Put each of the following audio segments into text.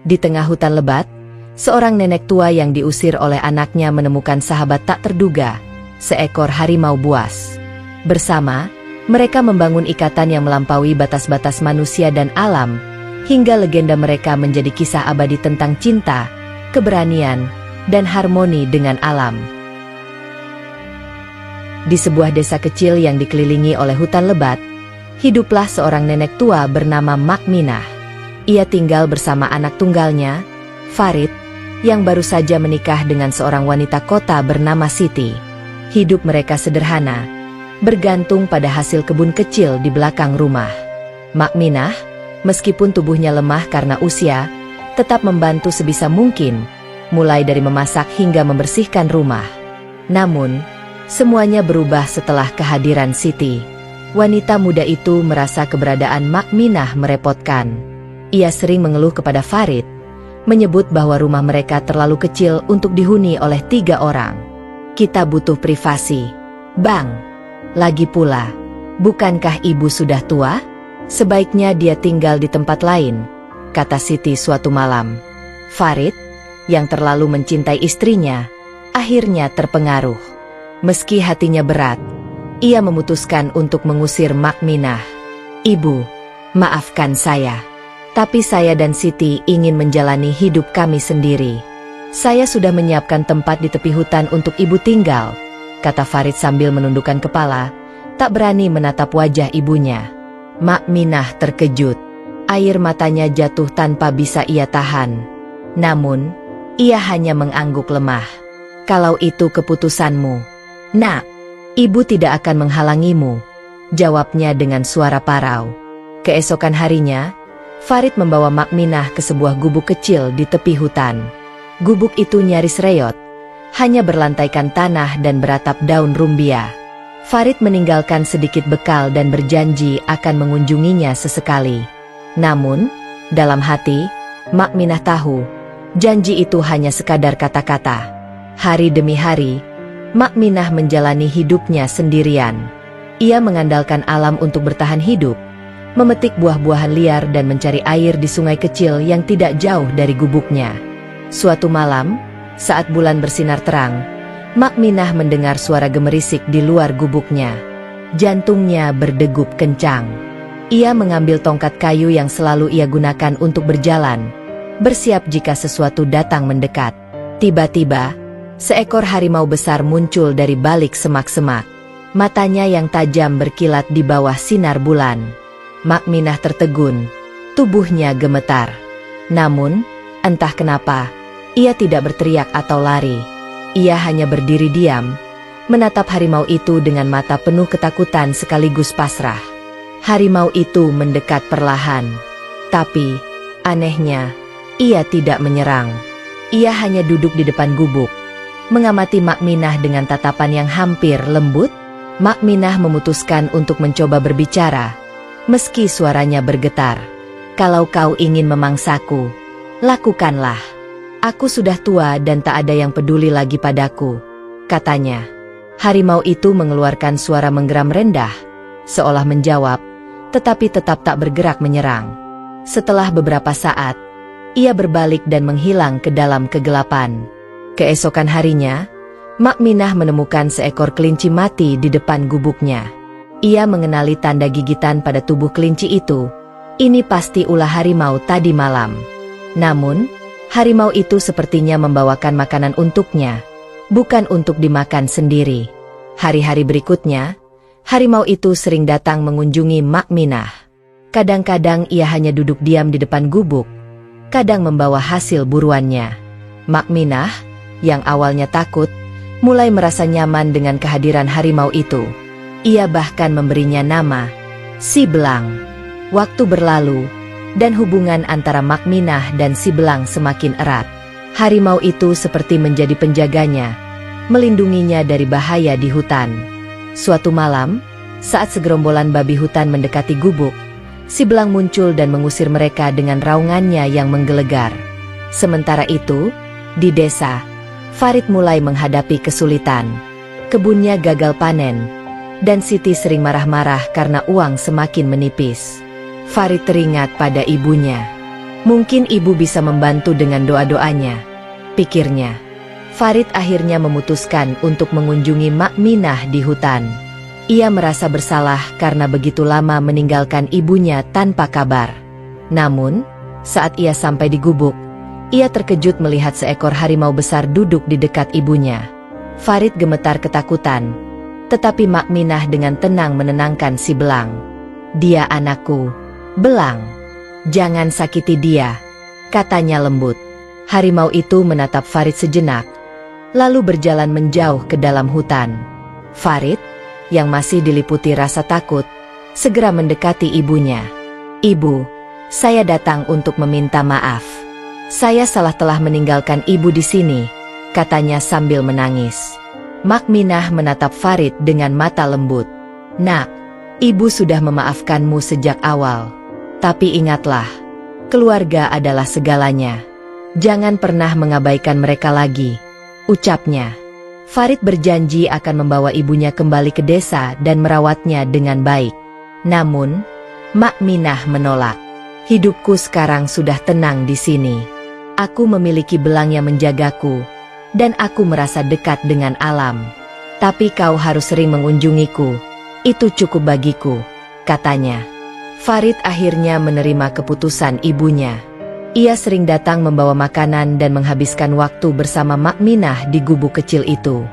Di tengah hutan lebat, seorang nenek tua yang diusir oleh anaknya menemukan sahabat tak terduga, seekor harimau buas. Bersama, mereka membangun ikatan yang melampaui batas-batas manusia dan alam, hingga legenda mereka menjadi kisah abadi tentang cinta, keberanian, dan harmoni dengan alam. Di sebuah desa kecil yang dikelilingi oleh hutan lebat, hiduplah seorang nenek tua bernama Mak Minah. Ia tinggal bersama anak tunggalnya, Farid, yang baru saja menikah dengan seorang wanita kota bernama Siti. Hidup mereka sederhana, bergantung pada hasil kebun kecil di belakang rumah. Mak Minah, meskipun tubuhnya lemah karena usia, tetap membantu sebisa mungkin, mulai dari memasak hingga membersihkan rumah. Namun, semuanya berubah setelah kehadiran Siti. Wanita muda itu merasa keberadaan Mak Minah merepotkan. Ia sering mengeluh kepada Farid, menyebut bahwa rumah mereka terlalu kecil untuk dihuni oleh 3 orang. Kita butuh privasi, Bang. Lagi pula, bukankah ibu sudah tua? Sebaiknya dia tinggal di tempat lain, kata Siti suatu malam. Farid, yang terlalu mencintai istrinya, akhirnya terpengaruh. Meski hatinya berat, ia memutuskan untuk mengusir Mak Minah. Ibu, maafkan saya. Tapi saya dan Siti ingin menjalani hidup kami sendiri. Saya sudah menyiapkan tempat di tepi hutan untuk ibu tinggal, kata Farid sambil menundukkan kepala, tak berani menatap wajah ibunya. Mak Minah terkejut. Air matanya jatuh tanpa bisa ia tahan. Namun, ia hanya mengangguk lemah. Kalau itu keputusanmu, Nak, ibu tidak akan menghalangimu, jawabnya dengan suara parau. Keesokan harinya, Farid membawa Mak Minah ke sebuah gubuk kecil di tepi hutan. Gubuk itu nyaris reot, hanya berlantaikan tanah dan beratap daun rumbia. Farid meninggalkan sedikit bekal dan berjanji akan mengunjunginya sesekali. Namun, dalam hati, Mak Minah tahu, janji itu hanya sekadar kata-kata. Hari demi hari, Mak Minah menjalani hidupnya sendirian. Ia mengandalkan alam untuk bertahan hidup, memetik buah-buahan liar dan mencari air di sungai kecil yang tidak jauh dari gubuknya. Suatu malam, saat bulan bersinar terang, Mak Minah mendengar suara gemerisik di luar gubuknya. Jantungnya berdegup kencang. Ia mengambil tongkat kayu yang selalu ia gunakan untuk berjalan, bersiap jika sesuatu datang mendekat. Tiba-tiba, seekor harimau besar muncul dari balik semak-semak. Matanya yang tajam berkilat di bawah sinar bulan. Mak Minah tertegun, tubuhnya gemetar. Namun, entah kenapa, ia tidak berteriak atau lari. Ia hanya berdiri diam, menatap harimau itu dengan mata penuh ketakutan sekaligus pasrah. Harimau itu mendekat perlahan. Tapi, anehnya, ia tidak menyerang. Ia hanya duduk di depan gubuk, mengamati Mak Minah dengan tatapan yang hampir lembut. Mak Minah memutuskan untuk mencoba berbicara. Meski suaranya bergetar. Kalau kau ingin memangsaku, lakukanlah. Aku sudah tua dan tak ada yang peduli lagi padaku, katanya. Harimau itu mengeluarkan suara menggeram rendah, seolah menjawab, tetapi tetap tak bergerak menyerang. Setelah beberapa saat, ia berbalik dan menghilang ke dalam kegelapan. Keesokan harinya, Mak Minah menemukan seekor kelinci mati di depan gubuknya. Ia mengenali tanda gigitan pada tubuh kelinci itu. Ini pasti ulah harimau tadi malam. Namun, harimau itu sepertinya membawakan makanan untuknya, bukan untuk dimakan sendiri. Hari-hari berikutnya, harimau itu sering datang mengunjungi Mak Minah. Kadang-kadang ia hanya duduk diam di depan gubuk, kadang membawa hasil buruannya. Mak Minah, yang awalnya takut, mulai merasa nyaman dengan kehadiran harimau itu. Ia bahkan memberinya nama, Si Belang. Waktu berlalu, dan hubungan antara Mak Minah dan Si Belang semakin erat. Harimau itu seperti menjadi penjaganya, melindunginya dari bahaya di hutan. Suatu malam, saat segerombolan babi hutan mendekati gubuk, Si Belang muncul dan mengusir mereka dengan raungannya yang menggelegar. Sementara itu, di desa, Farid mulai menghadapi kesulitan. Kebunnya gagal panen, dan Siti sering marah-marah karena uang semakin menipis. Farid teringat pada ibunya. Mungkin ibu bisa membantu dengan doa-doanya, pikirnya. Farid akhirnya memutuskan untuk mengunjungi Mak Minah di hutan. Ia merasa bersalah karena begitu lama meninggalkan ibunya tanpa kabar. Namun, saat ia sampai di gubuk, ia terkejut melihat seekor harimau besar duduk di dekat ibunya. Farid gemetar ketakutan, tetapi Mak Minah dengan tenang menenangkan si belang. "Dia anakku, Belang. Jangan sakiti dia," katanya lembut. Harimau itu menatap Farid sejenak, lalu berjalan menjauh ke dalam hutan. Farid, yang masih diliputi rasa takut, segera mendekati ibunya. "Ibu, saya datang untuk meminta maaf. Saya salah telah meninggalkan ibu di sini," katanya sambil menangis. Mak Minah menatap Farid dengan mata lembut. "Nak, ibu sudah memaafkanmu sejak awal. Tapi ingatlah, keluarga adalah segalanya. Jangan pernah mengabaikan mereka lagi," ucapnya. Farid berjanji akan membawa ibunya kembali ke desa dan merawatnya dengan baik. Namun, Mak Minah menolak. "Hidupku sekarang sudah tenang di sini. Aku memiliki belang yang menjagaku, dan aku merasa dekat dengan alam. Tapi kau harus sering mengunjungiku. Itu cukup bagiku," katanya. Farid akhirnya menerima keputusan ibunya. Ia sering datang membawa makanan dan menghabiskan waktu bersama Mak Minah di gubuk kecil itu.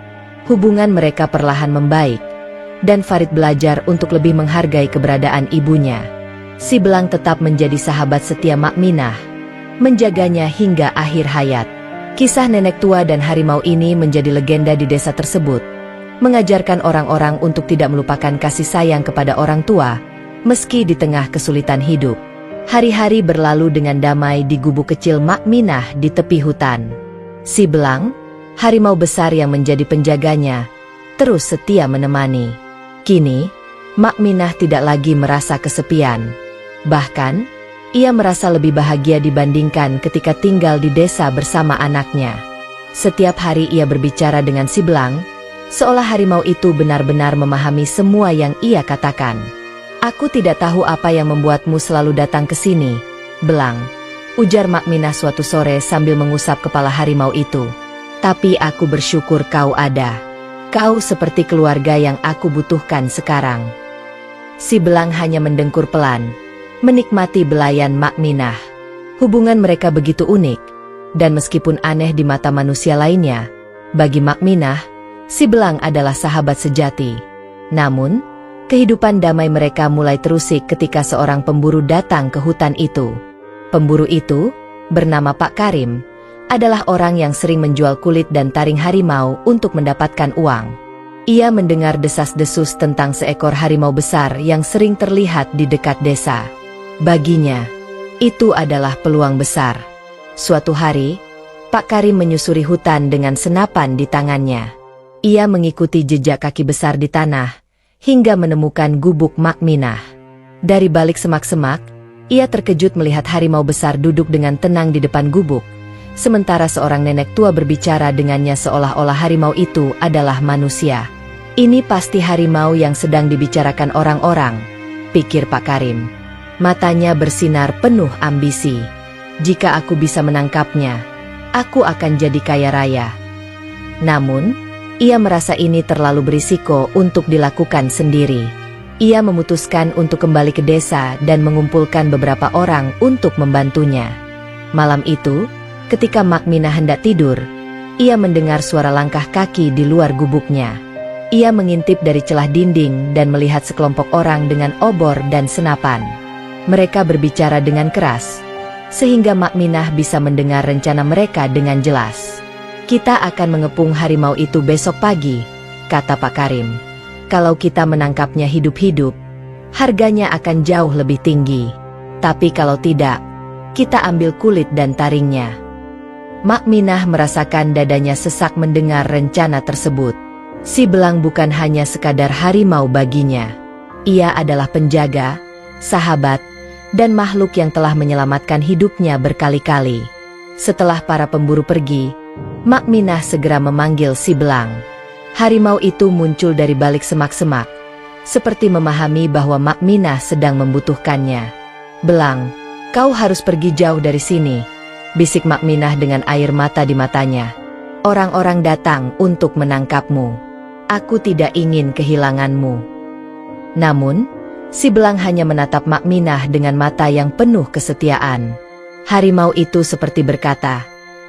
Hubungan mereka perlahan membaik, dan Farid belajar untuk lebih menghargai keberadaan ibunya. Si belang tetap menjadi sahabat setia Mak Minah, menjaganya hingga akhir hayat. Kisah nenek tua dan harimau ini menjadi legenda di desa tersebut, mengajarkan orang-orang untuk tidak melupakan kasih sayang kepada orang tua, meski di tengah kesulitan hidup. Hari-hari berlalu dengan damai di gubuk kecil Mak Minah di tepi hutan. Si belang, harimau besar yang menjadi penjaganya, terus setia menemani. Kini, Mak Minah tidak lagi merasa kesepian. Bahkan, ia merasa lebih bahagia dibandingkan ketika tinggal di desa bersama anaknya. Setiap hari ia berbicara dengan si belang, seolah harimau itu benar-benar memahami semua yang ia katakan. "Aku tidak tahu apa yang membuatmu selalu datang ke sini, Belang," ujar Mak Minah suatu sore sambil mengusap kepala harimau itu. "Tapi aku bersyukur kau ada. Kau seperti keluarga yang aku butuhkan sekarang." Si belang hanya mendengkur pelan, menikmati belayan Mak Minah. Hubungan mereka begitu unik, dan meskipun aneh di mata manusia lainnya, bagi Mak Minah, si belang adalah sahabat sejati. Namun, kehidupan damai mereka mulai terusik ketika seorang pemburu datang ke hutan itu. Pemburu itu, bernama Pak Karim, adalah orang yang sering menjual kulit dan taring harimau untuk mendapatkan uang. Ia mendengar desas-desus tentang seekor harimau besar yang sering terlihat di dekat desa. Baginya, itu adalah peluang besar. Suatu hari, Pak Karim menyusuri hutan dengan senapan di tangannya. Ia mengikuti jejak kaki besar di tanah, hingga menemukan gubuk Mak Minah. Dari balik semak-semak, ia terkejut melihat harimau besar duduk dengan tenang di depan gubuk, sementara seorang nenek tua berbicara dengannya seolah-olah harimau itu adalah manusia. "Ini pasti harimau yang sedang dibicarakan orang-orang," pikir Pak Karim. Matanya bersinar penuh ambisi. "Jika aku bisa menangkapnya, aku akan jadi kaya raya." Namun, ia merasa ini terlalu berisiko untuk dilakukan sendiri. Ia memutuskan untuk kembali ke desa dan mengumpulkan beberapa orang untuk membantunya. Malam itu, ketika Mak Minah hendak tidur, ia mendengar suara langkah kaki di luar gubuknya. Ia mengintip dari celah dinding dan melihat sekelompok orang dengan obor dan senapan. Mereka berbicara dengan keras, sehingga Mak Minah bisa mendengar rencana mereka dengan jelas. "Kita akan mengepung harimau itu besok pagi," kata Pak Karim. "Kalau kita menangkapnya hidup-hidup, harganya akan jauh lebih tinggi. Tapi kalau tidak, kita ambil kulit dan taringnya." Mak Minah merasakan dadanya sesak mendengar rencana tersebut. Si belang bukan hanya sekadar harimau baginya. Ia adalah penjaga, sahabat, dan makhluk yang telah menyelamatkan hidupnya berkali-kali. Setelah para pemburu pergi, Mak Minah segera memanggil si belang. Harimau itu muncul dari balik semak-semak, seperti memahami bahwa Mak Minah sedang membutuhkannya. "Belang, Kau harus pergi jauh dari sini, bisik Makminah dengan air mata di matanya. Orang-orang datang untuk menangkapmu. Aku tidak ingin kehilanganmu. Namun, si belang hanya menatap Makminah dengan mata yang penuh kesetiaan. Harimau itu seperti berkata,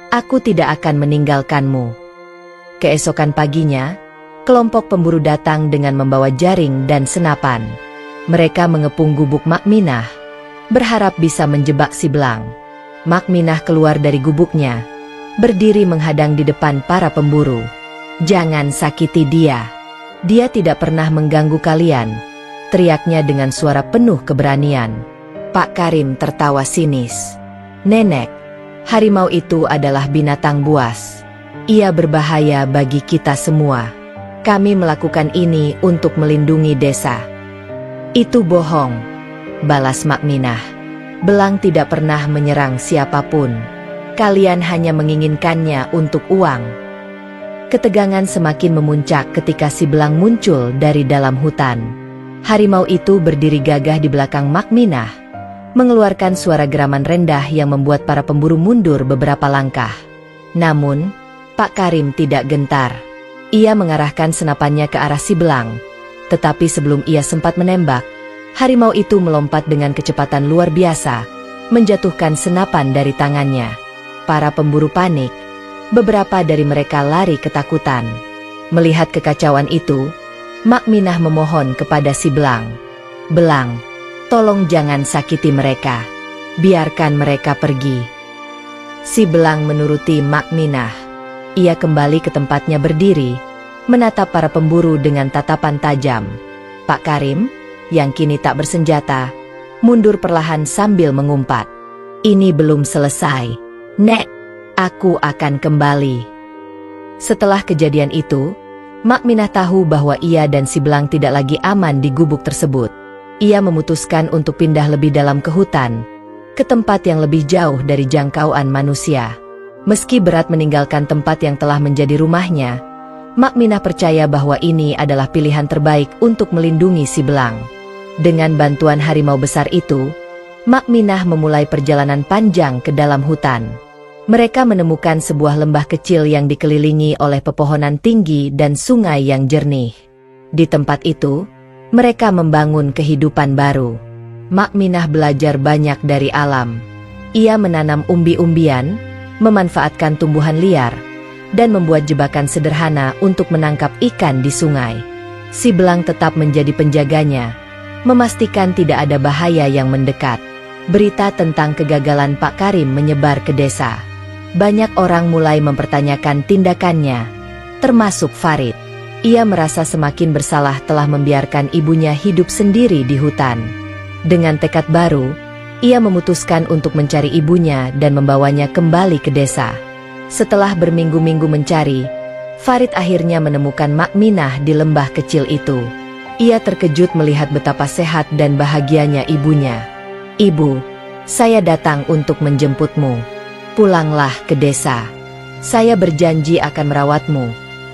"Aku tidak akan meninggalkanmu." Keesokan paginya, kelompok pemburu datang dengan membawa jaring dan senapan. Mereka mengepung gubuk Makminah, berharap bisa menjebak si belang. Makminah keluar dari gubuknya, berdiri menghadang di depan para pemburu. "Jangan sakiti dia. Dia tidak pernah mengganggu kalian," teriaknya dengan suara penuh keberanian. Pak Karim tertawa sinis. "Nenek, harimau itu adalah binatang buas. Ia berbahaya bagi kita semua. Kami melakukan ini untuk melindungi desa." "Itu bohong," balas Makminah. "Belang tidak pernah menyerang siapapun. Kalian hanya menginginkannya untuk uang." Ketegangan semakin memuncak ketika si belang muncul dari dalam hutan. Harimau itu berdiri gagah di belakang Makminah, mengeluarkan suara geraman rendah yang membuat para pemburu mundur beberapa langkah. Namun, Pak Karim tidak gentar. Ia mengarahkan senapannya ke arah si belang, tetapi sebelum ia sempat menembak, harimau itu melompat dengan kecepatan luar biasa, menjatuhkan senapan dari tangannya. Para pemburu panik, beberapa dari mereka lari ketakutan. Melihat kekacauan itu, Makminah memohon kepada si belang, "Belang, tolong jangan sakiti mereka. Biarkan mereka pergi." Si belang menuruti Makminah. Ia kembali ke tempatnya berdiri, menatap para pemburu dengan tatapan tajam. Pak Karim, yang kini tak bersenjata, mundur perlahan sambil mengumpat, "Ini belum selesai. Nek, aku akan kembali." Setelah kejadian itu, Makminah tahu bahwa ia dan si belang tidak lagi aman di gubuk tersebut. Ia memutuskan untuk pindah lebih dalam ke hutan, ke tempat yang lebih jauh dari jangkauan manusia. Meski berat meninggalkan tempat yang telah menjadi rumahnya, Makminah percaya bahwa ini adalah pilihan terbaik untuk melindungi si belang. Dengan bantuan harimau besar itu, Makminah memulai perjalanan panjang ke dalam hutan. Mereka menemukan sebuah lembah kecil yang dikelilingi oleh pepohonan tinggi dan sungai yang jernih. Di tempat itu, mereka membangun kehidupan baru. Makminah belajar banyak dari alam. Ia menanam umbi-umbian, memanfaatkan tumbuhan liar, dan membuat jebakan sederhana untuk menangkap ikan di sungai. Si belang tetap menjadi penjaganya, memastikan tidak ada bahaya yang mendekat. Berita tentang kegagalan Pak Karim menyebar ke desa. Banyak orang mulai mempertanyakan tindakannya, termasuk Farid. Ia merasa semakin bersalah telah membiarkan ibunya hidup sendiri di hutan. Dengan tekad baru, ia memutuskan untuk mencari ibunya dan membawanya kembali ke desa. Setelah berminggu-minggu mencari, Farid akhirnya menemukan Makminah di lembah kecil itu. Ia terkejut melihat betapa sehat dan bahagianya ibunya. "Ibu, saya datang untuk menjemputmu. Pulanglah ke desa. Saya berjanji akan merawatmu,"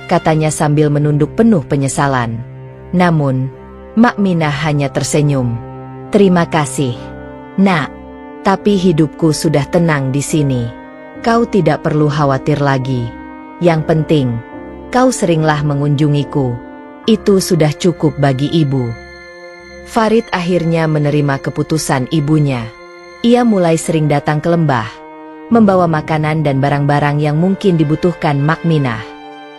katanya sambil menunduk penuh penyesalan. Namun, Makminah hanya tersenyum. "Terima kasih, Nak. Tapi hidupku sudah tenang di sini. Kau tidak perlu khawatir lagi. Yang penting, kau seringlah mengunjungiku. Itu sudah cukup bagi ibu." Farid akhirnya menerima keputusan ibunya. Ia mulai sering datang ke lembah, membawa makanan dan barang-barang yang mungkin dibutuhkan Makminah.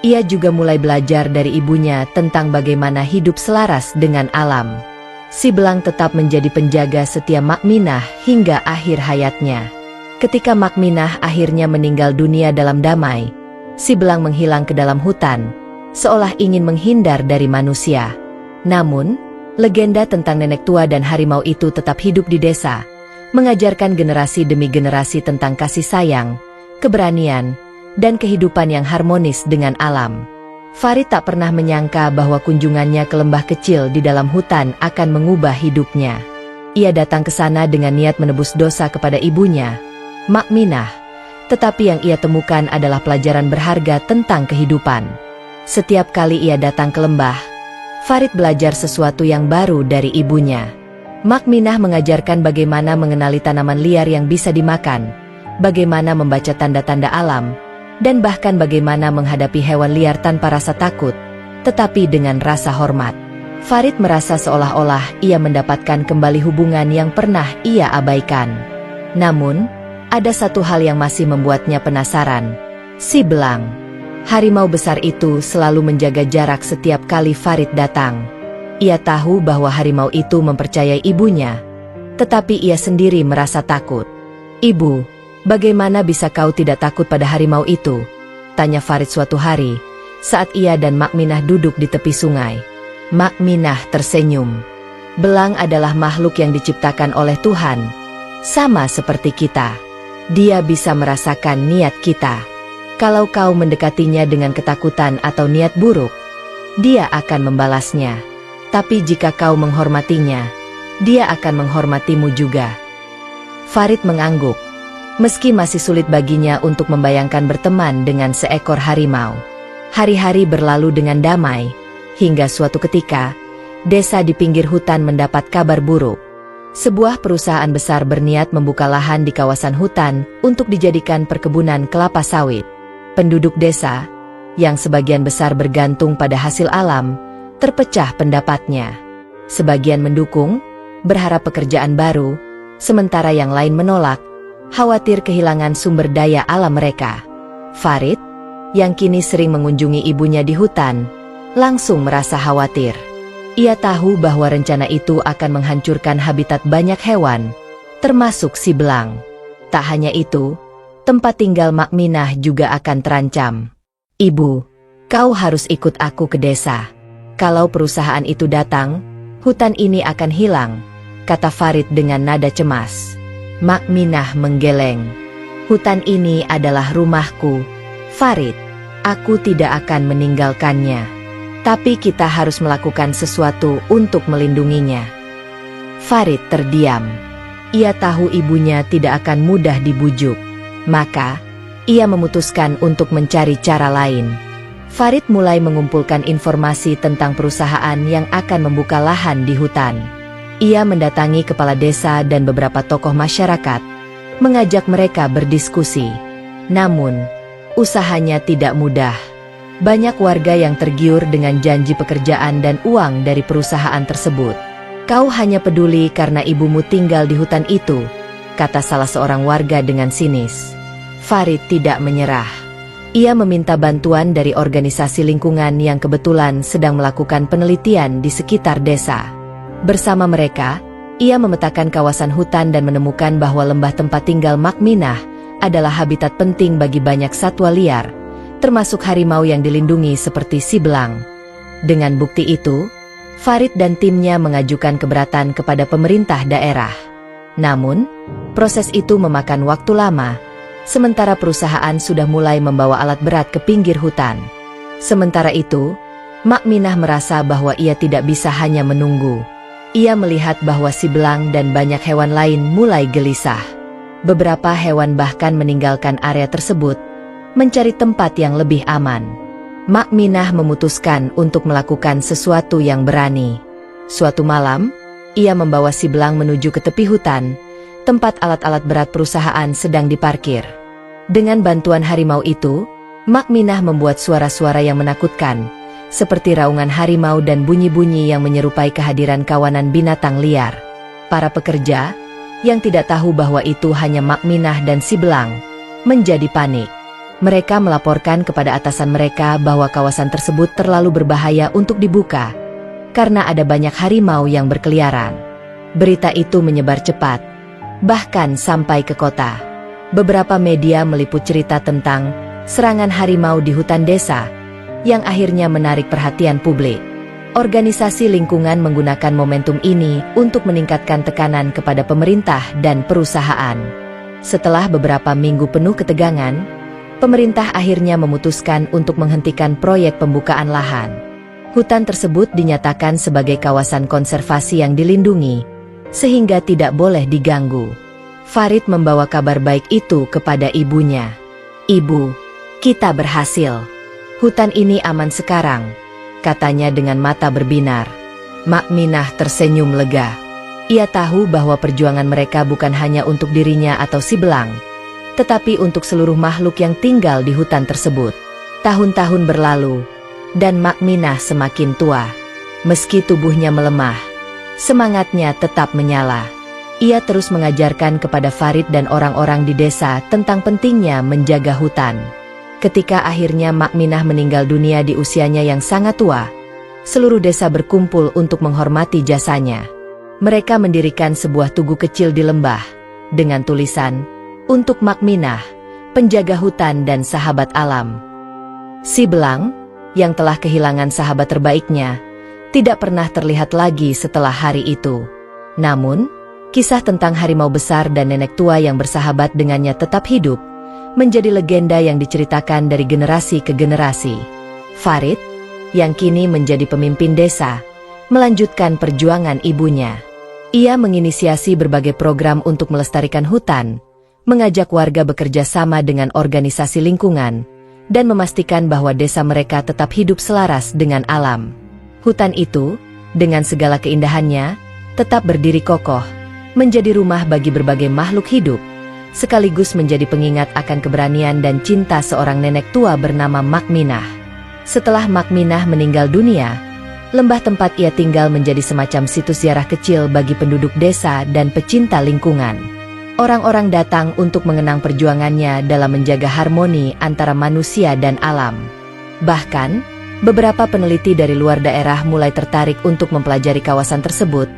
Ia juga mulai belajar dari ibunya tentang bagaimana hidup selaras dengan alam. Si belang tetap menjadi penjaga setia Makminah hingga akhir hayatnya. Ketika Makminah akhirnya meninggal dunia dalam damai, si belang menghilang ke dalam hutan, seolah ingin menghindar dari manusia. Namun, legenda tentang nenek tua dan harimau itu tetap hidup di desa, mengajarkan generasi demi generasi tentang kasih sayang, keberanian, dan kehidupan yang harmonis dengan alam. Farid tak pernah menyangka bahwa kunjungannya ke lembah kecil di dalam hutan akan mengubah hidupnya. Ia datang ke sana dengan niat menebus dosa kepada ibunya, Makminah, tetapi yang ia temukan adalah pelajaran berharga tentang kehidupan. Setiap kali ia datang ke lembah, Farid belajar sesuatu yang baru dari ibunya. Makminah mengajarkan bagaimana mengenali tanaman liar yang bisa dimakan, bagaimana membaca tanda-tanda alam, dan bahkan bagaimana menghadapi hewan liar tanpa rasa takut, tetapi dengan rasa hormat. Farid merasa seolah-olah ia mendapatkan kembali hubungan yang pernah ia abaikan. Namun, ada satu hal yang masih membuatnya penasaran. Si belang. Harimau besar itu selalu menjaga jarak setiap kali Farid datang. Ia tahu bahwa harimau itu mempercayai ibunya, tetapi ia sendiri merasa takut. "Ibu, bagaimana bisa kau tidak takut pada harimau itu?" tanya Farid suatu hari, saat ia dan Makminah duduk di tepi sungai. Makminah tersenyum. "Belang adalah makhluk yang diciptakan oleh Tuhan. Sama seperti kita. Dia bisa merasakan niat kita. Kalau kau mendekatinya dengan ketakutan atau niat buruk, dia akan membalasnya. Tapi jika kau menghormatinya, dia akan menghormatimu juga." Farid mengangguk. Meski masih sulit baginya untuk membayangkan berteman dengan seekor harimau. Hari-hari berlalu dengan damai, hingga suatu ketika, desa di pinggir hutan mendapat kabar buruk. Sebuah perusahaan besar berniat membuka lahan di kawasan hutan untuk dijadikan perkebunan kelapa sawit. Penduduk desa, yang sebagian besar bergantung pada hasil alam, terpecah pendapatnya. Sebagian mendukung, berharap pekerjaan baru, sementara yang lain menolak, khawatir kehilangan sumber daya alam mereka. Farid, yang kini sering mengunjungi ibunya di hutan, langsung merasa khawatir. Ia tahu bahwa rencana itu akan menghancurkan habitat banyak hewan, termasuk si belang. Tak hanya itu, tempat tinggal Makminah juga akan terancam. "Ibu, kau harus ikut aku ke desa. Kalau perusahaan itu datang, hutan ini akan hilang," kata Farid dengan nada cemas. Makminah menggeleng. "Hutan ini adalah rumahku, Farid. Aku tidak akan meninggalkannya. Tapi kita harus melakukan sesuatu untuk melindunginya." Farid terdiam. Ia tahu ibunya tidak akan mudah dibujuk. Maka, ia memutuskan untuk mencari cara lain. Farid mulai mengumpulkan informasi tentang perusahaan yang akan membuka lahan di hutan. Ia mendatangi kepala desa dan beberapa tokoh masyarakat, mengajak mereka berdiskusi. Namun, usahanya tidak mudah. Banyak warga yang tergiur dengan janji pekerjaan dan uang dari perusahaan tersebut. "Kau hanya peduli karena ibumu tinggal di hutan itu," kata salah seorang warga dengan sinis. Farid tidak menyerah. Ia meminta bantuan dari organisasi lingkungan yang kebetulan sedang melakukan penelitian di sekitar desa. Bersama mereka, ia memetakan kawasan hutan dan menemukan bahwa lembah tempat tinggal Makminah adalah habitat penting bagi banyak satwa liar, termasuk harimau yang dilindungi seperti si belang. Dengan bukti itu, Farid dan timnya mengajukan keberatan kepada pemerintah daerah. Namun, proses itu memakan waktu lama, sementara perusahaan sudah mulai membawa alat berat ke pinggir hutan. Sementara itu, Makminah merasa bahwa ia tidak bisa hanya menunggu. Ia melihat bahwa si belang dan banyak hewan lain mulai gelisah. Beberapa hewan bahkan meninggalkan area tersebut, mencari tempat yang lebih aman. Makminah memutuskan untuk melakukan sesuatu yang berani. Suatu malam, ia membawa si belang menuju ke tepi hutan, tempat alat-alat berat perusahaan sedang diparkir. Dengan bantuan harimau itu, Makminah membuat suara-suara yang menakutkan, seperti raungan harimau dan bunyi-bunyi yang menyerupai kehadiran kawanan binatang liar. Para pekerja, yang tidak tahu bahwa itu hanya Makminah dan si belang, menjadi panik. Mereka melaporkan kepada atasan mereka bahwa kawasan tersebut terlalu berbahaya untuk dibuka, karena ada banyak harimau yang berkeliaran. Berita itu menyebar cepat, bahkan sampai ke kota. Beberapa media meliput cerita tentang serangan harimau di hutan desa, yang akhirnya menarik perhatian publik. Organisasi lingkungan menggunakan momentum ini untuk meningkatkan tekanan kepada pemerintah dan perusahaan. Setelah beberapa minggu penuh ketegangan, pemerintah akhirnya memutuskan untuk menghentikan proyek pembukaan lahan. Hutan tersebut dinyatakan sebagai kawasan konservasi yang dilindungi, sehingga tidak boleh diganggu. Farid membawa kabar baik itu kepada ibunya. "Ibu, kita berhasil. Hutan ini aman sekarang," katanya dengan mata berbinar. Makminah tersenyum lega. Ia tahu bahwa perjuangan mereka bukan hanya untuk dirinya atau si belang, tetapi untuk seluruh makhluk yang tinggal di hutan tersebut. Tahun-tahun berlalu, dan Mak Minah semakin tua. Meski tubuhnya melemah, semangatnya tetap menyala. Ia terus mengajarkan kepada Farid dan orang-orang di desa tentang pentingnya menjaga hutan. Ketika akhirnya Mak Minah meninggal dunia di usianya yang sangat tua, seluruh desa berkumpul untuk menghormati jasanya. Mereka mendirikan sebuah tugu kecil di lembah, dengan tulisan, "Untuk Mak Minah, penjaga hutan dan sahabat alam." Si belang, yang telah kehilangan sahabat terbaiknya, tidak pernah terlihat lagi setelah hari itu. Namun, kisah tentang harimau besar dan nenek tua yang bersahabat dengannya tetap hidup, menjadi legenda yang diceritakan dari generasi ke generasi. Farid, yang kini menjadi pemimpin desa, melanjutkan perjuangan ibunya. Ia menginisiasi berbagai program untuk melestarikan hutan, mengajak warga bekerja sama dengan organisasi lingkungan, dan memastikan bahwa desa mereka tetap hidup selaras dengan alam. Hutan itu, dengan segala keindahannya, tetap berdiri kokoh, menjadi rumah bagi berbagai makhluk hidup, sekaligus menjadi pengingat akan keberanian dan cinta seorang nenek tua bernama Mak Minah. Setelah Mak Minah meninggal dunia, lembah tempat ia tinggal menjadi semacam situs ziarah kecil bagi penduduk desa dan pecinta lingkungan. Orang-orang datang untuk mengenang perjuangannya dalam menjaga harmoni antara manusia dan alam. Bahkan, beberapa peneliti dari luar daerah mulai tertarik untuk mempelajari kawasan tersebut,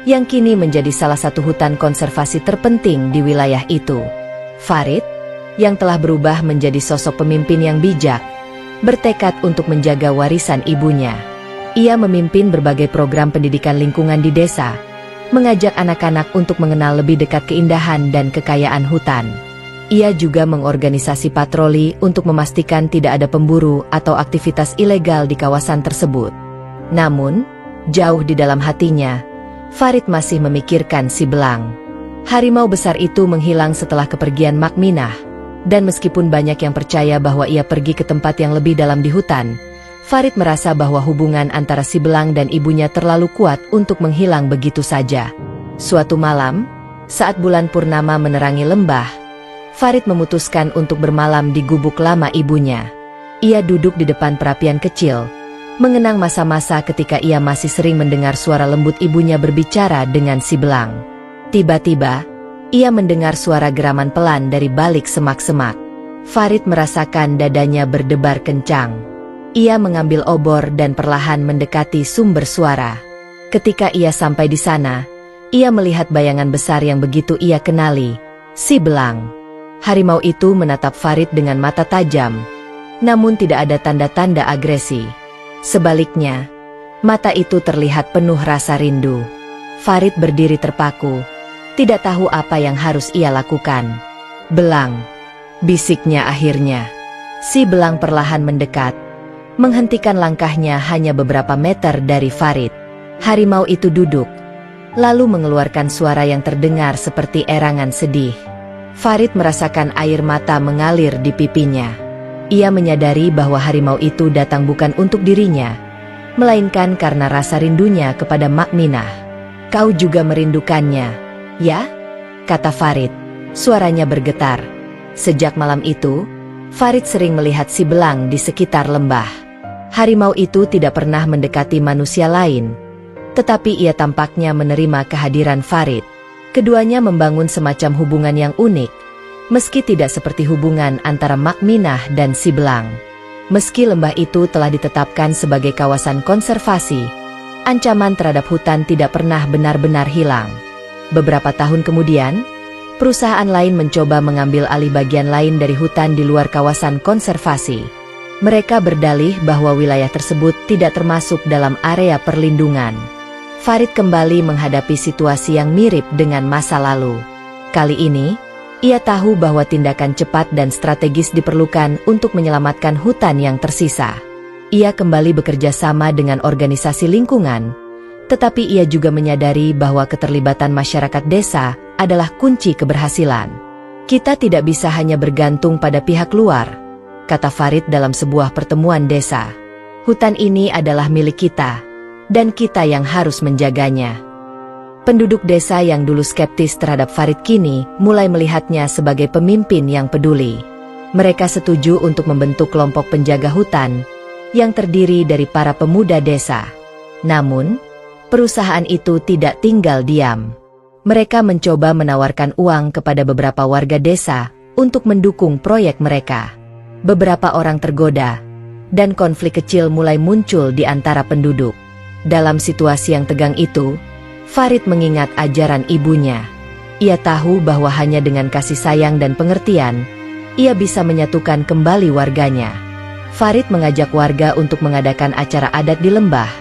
yang kini menjadi salah satu hutan konservasi terpenting di wilayah itu. Farid, yang telah berubah menjadi sosok pemimpin yang bijak, bertekad untuk menjaga warisan ibunya. Ia memimpin berbagai program pendidikan lingkungan di desa, mengajak anak-anak untuk mengenal lebih dekat keindahan dan kekayaan hutan. Ia juga mengorganisasi patroli untuk memastikan tidak ada pemburu atau aktivitas ilegal di kawasan tersebut. Namun, jauh di dalam hatinya, Farid masih memikirkan si belang. Harimau besar itu menghilang setelah kepergian Mak Minah, dan meskipun banyak yang percaya bahwa ia pergi ke tempat yang lebih dalam di hutan, Farid merasa bahwa hubungan antara si belang dan ibunya terlalu kuat untuk menghilang begitu saja. Suatu malam, saat bulan purnama menerangi lembah, Farid memutuskan untuk bermalam di gubuk lama ibunya. Ia duduk di depan perapian kecil, mengenang masa-masa ketika ia masih sering mendengar suara lembut ibunya berbicara dengan si belang. Tiba-tiba, ia mendengar suara geraman pelan dari balik semak-semak. Farid merasakan dadanya berdebar kencang. Ia mengambil obor dan perlahan mendekati sumber suara. Ketika ia sampai di sana, ia melihat bayangan besar yang begitu ia kenali, si belang. Harimau itu menatap Farid dengan mata tajam, namun tidak ada tanda-tanda agresi. Sebaliknya, mata itu terlihat penuh rasa rindu. Farid berdiri terpaku, tidak tahu apa yang harus ia lakukan. "Belang," bisiknya akhirnya. Si belang perlahan mendekat, menghentikan langkahnya hanya beberapa meter dari Farid. Harimau itu duduk, lalu mengeluarkan suara yang terdengar seperti erangan sedih. Farid merasakan air mata mengalir di pipinya. Ia menyadari bahwa harimau itu datang bukan untuk dirinya, melainkan karena rasa rindunya kepada Mak Minah. "Kau juga merindukannya, ya?" kata Farid. Suaranya bergetar. Sejak malam itu, Farid sering melihat si belang di sekitar lembah. Harimau itu tidak pernah mendekati manusia lain, tetapi ia tampaknya menerima kehadiran Farid. Keduanya membangun semacam hubungan yang unik, meski tidak seperti hubungan antara Mak Minah dan si belang. Meski lembah itu telah ditetapkan sebagai kawasan konservasi, ancaman terhadap hutan tidak pernah benar-benar hilang. Beberapa tahun kemudian, perusahaan lain mencoba mengambil alih bagian lain dari hutan di luar kawasan konservasi. Mereka berdalih bahwa wilayah tersebut tidak termasuk dalam area perlindungan. Farid kembali menghadapi situasi yang mirip dengan masa lalu. Kali ini, ia tahu bahwa tindakan cepat dan strategis diperlukan untuk menyelamatkan hutan yang tersisa. Ia kembali bekerja sama dengan organisasi lingkungan, tetapi ia juga menyadari bahwa keterlibatan masyarakat desa adalah kunci keberhasilan. "Kita tidak bisa hanya bergantung pada pihak luar," kata Farid dalam sebuah pertemuan desa. "Hutan ini adalah milik kita, dan kita yang harus menjaganya." Penduduk desa yang dulu skeptis terhadap Farid kini mulai melihatnya sebagai pemimpin yang peduli. Mereka setuju untuk membentuk kelompok penjaga hutan yang terdiri dari para pemuda desa. Namun, perusahaan itu tidak tinggal diam. Mereka mencoba menawarkan uang kepada beberapa warga desa untuk mendukung proyek mereka. Beberapa orang tergoda, dan konflik kecil mulai muncul di antara penduduk. Dalam situasi yang tegang itu, Farid mengingat ajaran ibunya. Ia tahu bahwa hanya dengan kasih sayang dan pengertian, ia bisa menyatukan kembali warganya. Farid mengajak warga untuk mengadakan acara adat di lembah,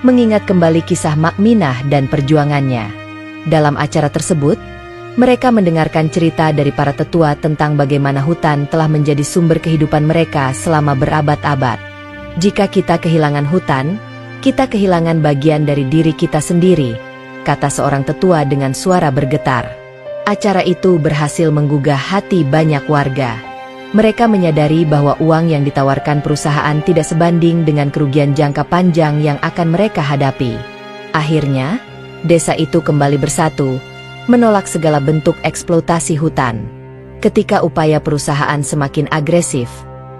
mengingat kembali kisah Makminah dan perjuangannya. Dalam acara tersebut, mereka mendengarkan cerita dari para tetua tentang bagaimana hutan telah menjadi sumber kehidupan mereka selama berabad-abad. Jika kita kehilangan hutan, kita kehilangan bagian dari diri kita sendiri, kata seorang tetua dengan suara bergetar. Acara itu berhasil menggugah hati banyak warga. Mereka menyadari bahwa uang yang ditawarkan perusahaan tidak sebanding dengan kerugian jangka panjang yang akan mereka hadapi. Akhirnya, desa itu kembali bersatu, menolak segala bentuk eksploitasi hutan. Ketika upaya perusahaan semakin agresif,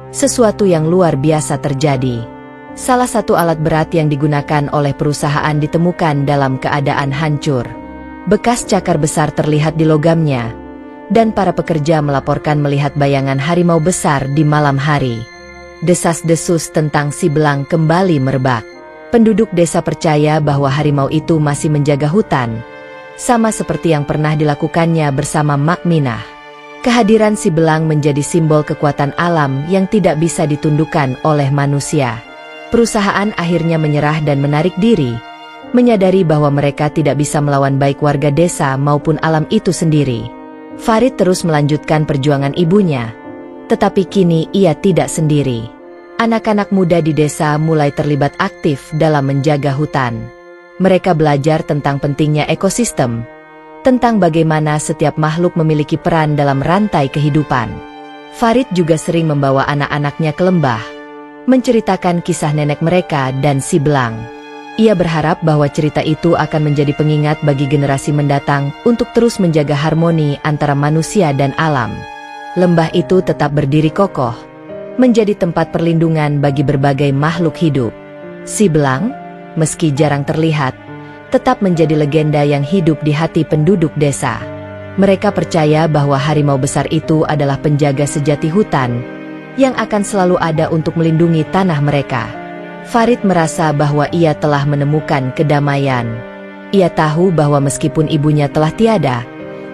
sesuatu yang luar biasa terjadi. Salah satu alat berat yang digunakan oleh perusahaan ditemukan dalam keadaan hancur. Bekas cakar besar terlihat di logamnya, dan para pekerja melaporkan melihat bayangan harimau besar di malam hari. Desas-desus tentang si belang kembali merebak. Penduduk desa percaya bahwa harimau itu masih menjaga hutan, sama seperti yang pernah dilakukannya bersama Makminah. Kehadiran si belang menjadi simbol kekuatan alam yang tidak bisa ditundukkan oleh manusia. Perusahaan akhirnya menyerah dan menarik diri, menyadari bahwa mereka tidak bisa melawan baik warga desa maupun alam itu sendiri. Farid terus melanjutkan perjuangan ibunya, tetapi kini ia tidak sendiri. Anak-anak muda di desa mulai terlibat aktif dalam menjaga hutan. Mereka belajar tentang pentingnya ekosistem, tentang bagaimana setiap makhluk memiliki peran dalam rantai kehidupan. Farid juga sering membawa anak-anaknya ke lembah, menceritakan kisah nenek mereka dan si belang. Ia berharap bahwa cerita itu akan menjadi pengingat bagi generasi mendatang untuk terus menjaga harmoni antara manusia dan alam. Lembah itu tetap berdiri kokoh, menjadi tempat perlindungan bagi berbagai makhluk hidup. Si belang, meski jarang terlihat, tetap menjadi legenda yang hidup di hati penduduk desa. Mereka percaya bahwa harimau besar itu adalah penjaga sejati hutan, yang akan selalu ada untuk melindungi tanah mereka. Farid merasa bahwa ia telah menemukan kedamaian. Ia tahu bahwa meskipun ibunya telah tiada,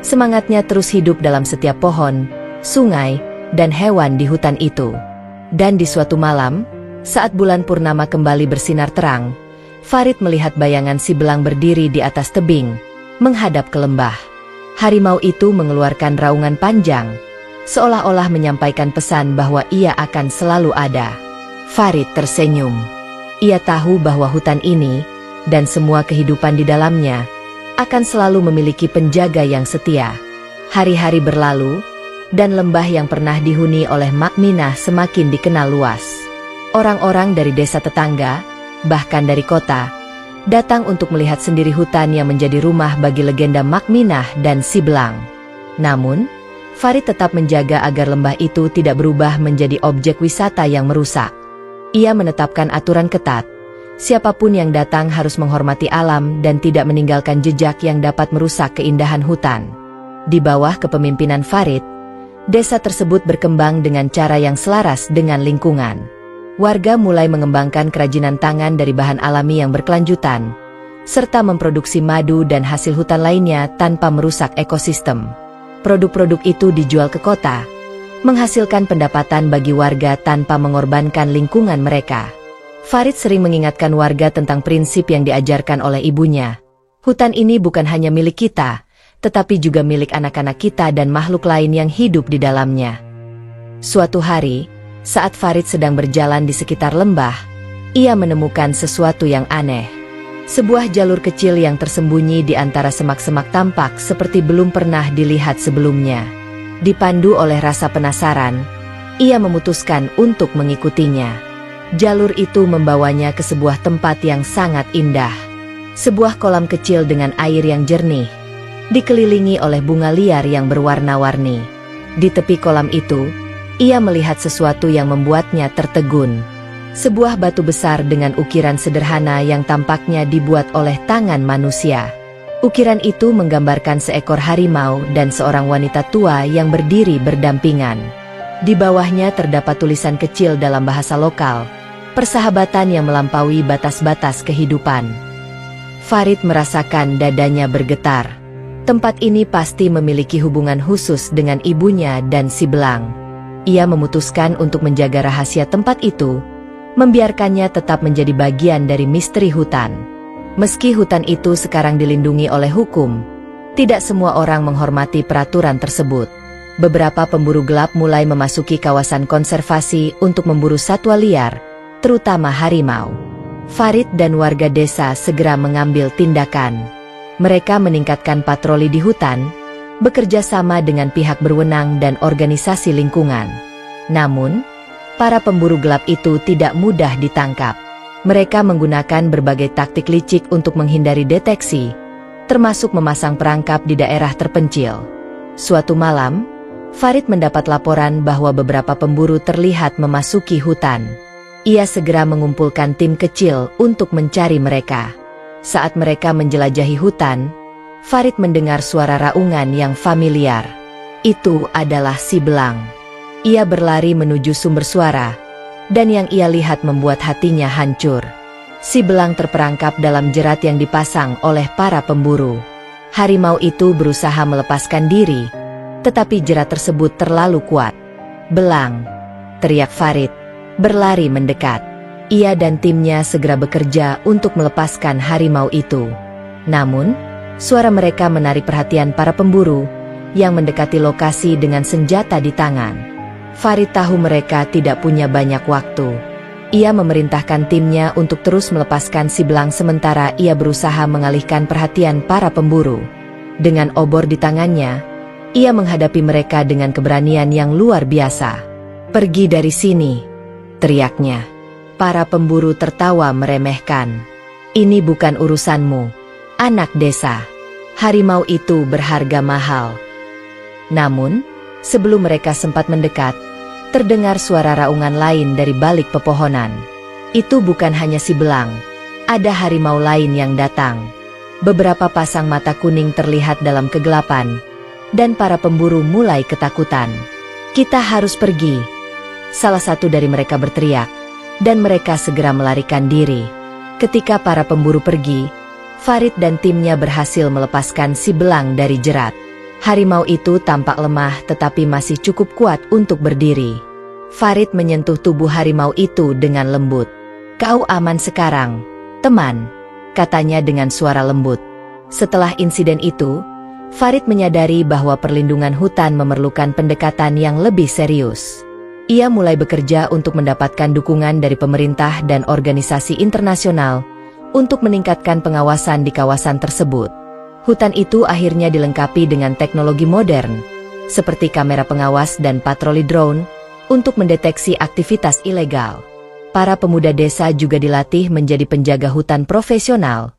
semangatnya terus hidup dalam setiap pohon, sungai, dan hewan di hutan itu. Dan di suatu malam, saat bulan purnama kembali bersinar terang, Farid melihat bayangan si belang berdiri di atas tebing, menghadap ke lembah. Harimau itu mengeluarkan raungan panjang, seolah-olah menyampaikan pesan bahwa ia akan selalu ada. Farid tersenyum. Ia tahu bahwa hutan ini, dan semua kehidupan di dalamnya, akan selalu memiliki penjaga yang setia. Hari-hari berlalu, dan lembah yang pernah dihuni oleh Makminah semakin dikenal luas. Orang-orang dari desa tetangga, bahkan dari kota, datang untuk melihat sendiri hutan yang menjadi rumah bagi legenda Makminah dan si belang. Namun, Farid tetap menjaga agar lembah itu tidak berubah menjadi objek wisata yang merusak. Ia menetapkan aturan ketat. Siapapun yang datang harus menghormati alam dan tidak meninggalkan jejak yang dapat merusak keindahan hutan. Di bawah kepemimpinan Farid, desa tersebut berkembang dengan cara yang selaras dengan lingkungan. Warga mulai mengembangkan kerajinan tangan dari bahan alami yang berkelanjutan, serta memproduksi madu dan hasil hutan lainnya tanpa merusak ekosistem. Produk-produk itu dijual ke kota, menghasilkan pendapatan bagi warga tanpa mengorbankan lingkungan mereka. Farid sering mengingatkan warga tentang prinsip yang diajarkan oleh ibunya. Hutan ini bukan hanya milik kita, tetapi juga milik anak-anak kita dan makhluk lain yang hidup di dalamnya. Suatu hari, saat Farid sedang berjalan di sekitar lembah, ia menemukan sesuatu yang aneh. Sebuah jalur kecil yang tersembunyi di antara semak-semak tampak seperti belum pernah dilihat sebelumnya. Dipandu oleh rasa penasaran, ia memutuskan untuk mengikutinya. Jalur itu membawanya ke sebuah tempat yang sangat indah. Sebuah kolam kecil dengan air yang jernih, dikelilingi oleh bunga liar yang berwarna-warni. Di tepi kolam itu, ia melihat sesuatu yang membuatnya tertegun. Sebuah batu besar dengan ukiran sederhana yang tampaknya dibuat oleh tangan manusia. Ukiran itu menggambarkan seekor harimau dan seorang wanita tua yang berdiri berdampingan. Di bawahnya terdapat tulisan kecil dalam bahasa lokal, persahabatan yang melampaui batas-batas kehidupan. Farid merasakan dadanya bergetar. Tempat ini pasti memiliki hubungan khusus dengan ibunya dan si belang. Ia memutuskan untuk menjaga rahasia tempat itu, membiarkannya tetap menjadi bagian dari misteri hutan. Meski hutan itu sekarang dilindungi oleh hukum, tidak semua orang menghormati peraturan tersebut. Beberapa pemburu gelap mulai memasuki kawasan konservasi untuk memburu satwa liar, terutama harimau. Farid dan warga desa segera mengambil tindakan. Mereka meningkatkan patroli di hutan, bekerja sama dengan pihak berwenang dan organisasi lingkungan. Namun, para pemburu gelap itu tidak mudah ditangkap. Mereka menggunakan berbagai taktik licik untuk menghindari deteksi, termasuk memasang perangkap di daerah terpencil. Suatu malam, Farid mendapat laporan bahwa beberapa pemburu terlihat memasuki hutan. Ia segera mengumpulkan tim kecil untuk mencari mereka. Saat mereka menjelajahi hutan, Farid mendengar suara raungan yang familiar. Itu adalah si belang. Ia berlari menuju sumber suara, dan yang ia lihat membuat hatinya hancur. Si belang terperangkap dalam jerat yang dipasang oleh para pemburu. Harimau itu berusaha melepaskan diri, tetapi jerat tersebut terlalu kuat. "Belang!" teriak Farid, berlari mendekat. Ia dan timnya segera bekerja untuk melepaskan harimau itu. Namun, suara mereka menarik perhatian para pemburu yang mendekati lokasi dengan senjata di tangan. Farid tahu mereka tidak punya banyak waktu. Ia memerintahkan timnya untuk terus melepaskan si belang sementara ia berusaha mengalihkan perhatian para pemburu. Dengan obor di tangannya, ia menghadapi mereka dengan keberanian yang luar biasa. "Pergi dari sini!" teriaknya. Para pemburu tertawa meremehkan. "Ini bukan urusanmu, anak desa. Harimau itu berharga mahal." Namun, sebelum mereka sempat mendekat, terdengar suara raungan lain dari balik pepohonan. Itu bukan hanya si belang. Ada harimau lain yang datang. Beberapa pasang mata kuning terlihat dalam kegelapan, dan para pemburu mulai ketakutan. "Kita harus pergi!" salah satu dari mereka berteriak, dan mereka segera melarikan diri. Ketika para pemburu pergi, Farid dan timnya berhasil melepaskan si belang dari jerat. Harimau itu tampak lemah tetapi masih cukup kuat untuk berdiri. Farid menyentuh tubuh harimau itu dengan lembut. "Kau aman sekarang, teman," katanya dengan suara lembut. Setelah insiden itu, Farid menyadari bahwa perlindungan hutan memerlukan pendekatan yang lebih serius. Ia mulai bekerja untuk mendapatkan dukungan dari pemerintah dan organisasi internasional untuk meningkatkan pengawasan di kawasan tersebut. Hutan itu akhirnya dilengkapi dengan teknologi modern, seperti kamera pengawas dan patroli drone, untuk mendeteksi aktivitas ilegal. Para pemuda desa juga dilatih menjadi penjaga hutan profesional,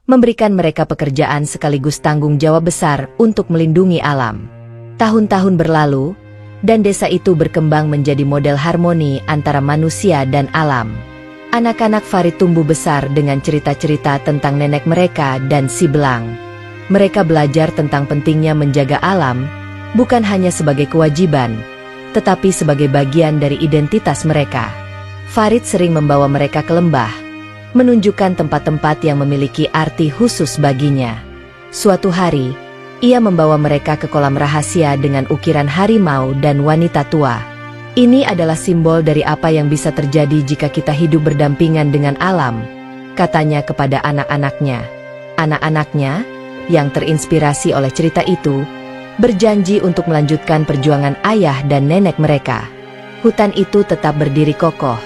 memberikan mereka pekerjaan sekaligus tanggung jawab besar untuk melindungi alam. Tahun-tahun berlalu, dan desa itu berkembang menjadi model harmoni antara manusia dan alam. Anak-anak Farid tumbuh besar dengan cerita-cerita tentang nenek mereka dan si belang. Mereka belajar tentang pentingnya menjaga alam, bukan hanya sebagai kewajiban, tetapi sebagai bagian dari identitas mereka. Farid sering membawa mereka ke lembah, menunjukkan tempat-tempat yang memiliki arti khusus baginya. Suatu hari, ia membawa mereka ke kolam rahasia dengan ukiran harimau dan wanita tua. "Ini adalah simbol dari apa yang bisa terjadi jika kita hidup berdampingan dengan alam," katanya kepada anak-anaknya. Anak-anaknya, yang terinspirasi oleh cerita itu, berjanji untuk melanjutkan perjuangan ayah dan nenek mereka. Hutan itu tetap berdiri kokoh,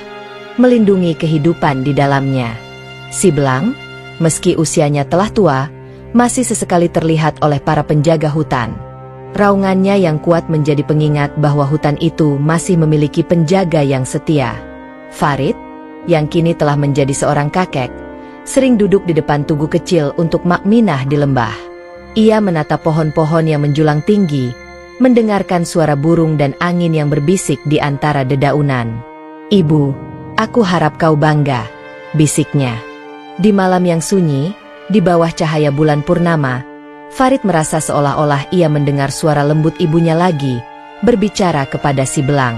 melindungi kehidupan di dalamnya. Si belang, meski usianya telah tua, masih sesekali terlihat oleh para penjaga hutan. Raungannya yang kuat menjadi pengingat bahwa hutan itu masih memiliki penjaga yang setia. Farid, yang kini telah menjadi seorang kakek, sering duduk di depan tugu kecil untuk Makminah di lembah. Ia menatap pohon-pohon yang menjulang tinggi, mendengarkan suara burung dan angin yang berbisik di antara dedaunan. "Ibu, aku harap kau bangga," bisiknya. Di malam yang sunyi, di bawah cahaya bulan purnama, Farid merasa seolah-olah ia mendengar suara lembut ibunya lagi, berbicara kepada si belang.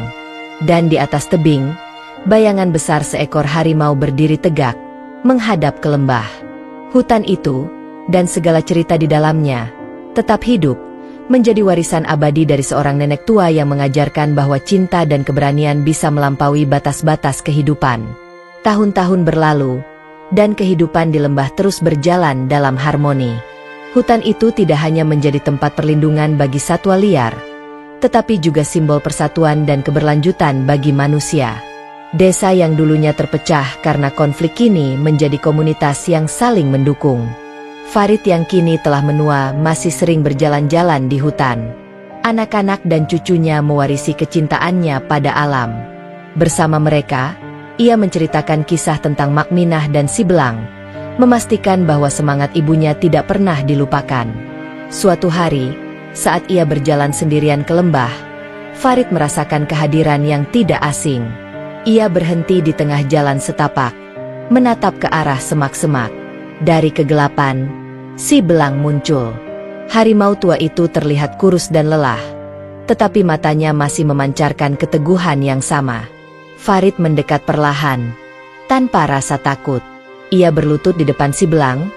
Dan di atas tebing, bayangan besar seekor harimau berdiri tegak, menghadap ke lembah. Hutan itu, dan segala cerita di dalamnya, tetap hidup, menjadi warisan abadi dari seorang nenek tua yang mengajarkan bahwa cinta dan keberanian bisa melampaui batas-batas kehidupan. Tahun-tahun berlalu, dan kehidupan di lembah terus berjalan dalam harmoni. Hutan itu tidak hanya menjadi tempat perlindungan bagi satwa liar, tetapi juga simbol persatuan dan keberlanjutan bagi manusia. Desa yang dulunya terpecah karena konflik kini menjadi komunitas yang saling mendukung. Farid yang kini telah menua masih sering berjalan-jalan di hutan. Anak-anak dan cucunya mewarisi kecintaannya pada alam. Bersama mereka, ia menceritakan kisah tentang Makminah dan si belang, memastikan bahwa semangat ibunya tidak pernah dilupakan. Suatu hari, saat ia berjalan sendirian ke lembah, Farid merasakan kehadiran yang tidak asing. Ia berhenti di tengah jalan setapak, menatap ke arah semak-semak. Dari kegelapan, si belang muncul. Harimau tua itu terlihat kurus dan lelah, tetapi matanya masih memancarkan keteguhan yang sama. Farid mendekat perlahan, tanpa rasa takut. Ia berlutut di depan si belang,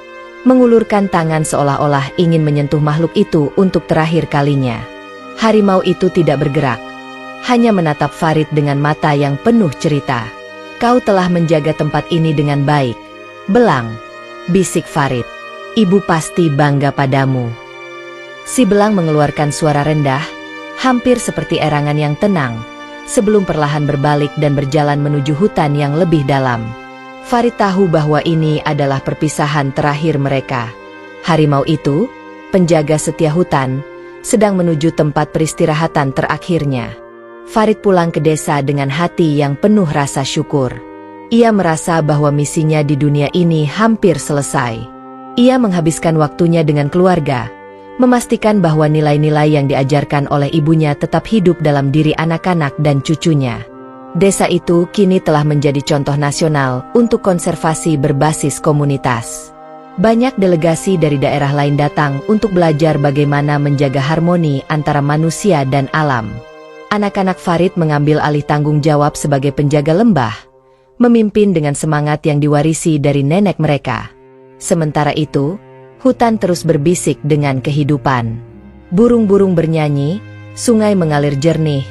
mengulurkan tangan seolah-olah ingin menyentuh makhluk itu untuk terakhir kalinya. Harimau itu tidak bergerak, hanya menatap Farid dengan mata yang penuh cerita. "Kau telah menjaga tempat ini dengan baik, belang," bisik Farid. "Ibu pasti bangga padamu." Si belang mengeluarkan suara rendah, hampir seperti erangan yang tenang, sebelum perlahan berbalik dan berjalan menuju hutan yang lebih dalam. Farid tahu bahwa ini adalah perpisahan terakhir mereka. Harimau itu, penjaga setia hutan, sedang menuju tempat peristirahatan terakhirnya. Farid pulang ke desa dengan hati yang penuh rasa syukur. Ia merasa bahwa misinya di dunia ini hampir selesai. Ia menghabiskan waktunya dengan keluarga, memastikan bahwa nilai-nilai yang diajarkan oleh ibunya tetap hidup dalam diri anak-anak dan cucunya. Desa itu kini telah menjadi contoh nasional untuk konservasi berbasis komunitas. Banyak delegasi dari daerah lain datang untuk belajar bagaimana menjaga harmoni antara manusia dan alam. Anak-anak Farid mengambil alih tanggung jawab sebagai penjaga lembah, memimpin dengan semangat yang diwarisi dari nenek mereka. Sementara itu, hutan terus berbisik dengan kehidupan. Burung-burung bernyanyi, sungai mengalir jernih,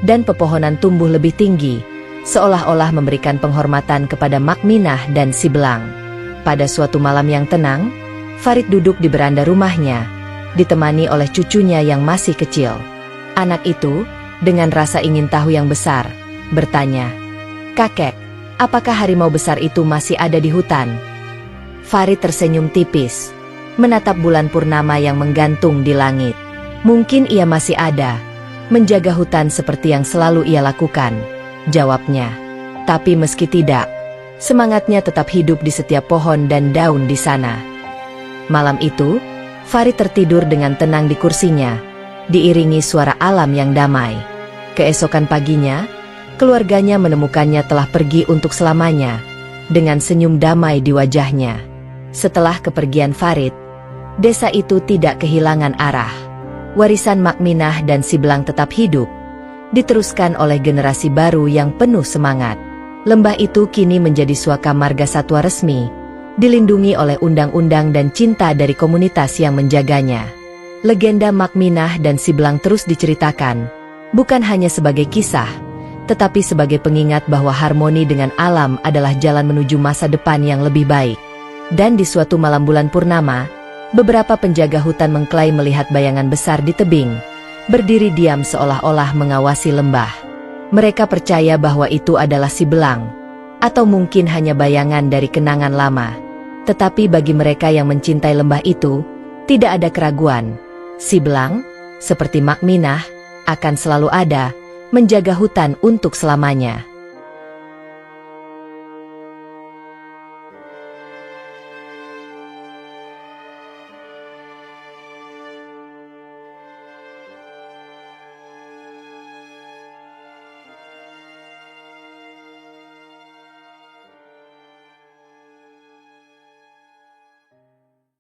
dan pepohonan tumbuh lebih tinggi, seolah-olah memberikan penghormatan kepada Makminah dan si belang. Pada suatu malam yang tenang, Farid duduk di beranda rumahnya, ditemani oleh cucunya yang masih kecil. Anak itu, dengan rasa ingin tahu yang besar, bertanya, "Kakek, apakah harimau besar itu masih ada di hutan?" Farid tersenyum tipis, menatap bulan purnama yang menggantung di langit. "Mungkin ia masih ada, menjaga hutan seperti yang selalu ia lakukan," jawabnya. "Tapi meski tidak, semangatnya tetap hidup di setiap pohon dan daun di sana." Malam itu, Farid tertidur dengan tenang di kursinya, diiringi suara alam yang damai. Keesokan paginya, keluarganya menemukannya telah pergi untuk selamanya, dengan senyum damai di wajahnya. Setelah kepergian Farid, desa itu tidak kehilangan arah. Warisan Makminah dan si belang tetap hidup, diteruskan oleh generasi baru yang penuh semangat. Lembah itu kini menjadi suaka marga satwa resmi, dilindungi oleh undang-undang dan cinta dari komunitas yang menjaganya. Legenda Makminah dan si belang terus diceritakan, bukan hanya sebagai kisah, tetapi sebagai pengingat bahwa harmoni dengan alam adalah jalan menuju masa depan yang lebih baik. Dan di suatu malam bulan purnama, beberapa penjaga hutan mengklaim melihat bayangan besar di tebing, berdiri diam seolah-olah mengawasi lembah. Mereka percaya bahwa itu adalah si belang, atau mungkin hanya bayangan dari kenangan lama. Tetapi bagi mereka yang mencintai lembah itu, tidak ada keraguan. Si belang, seperti Makminah, akan selalu ada, menjaga hutan untuk selamanya.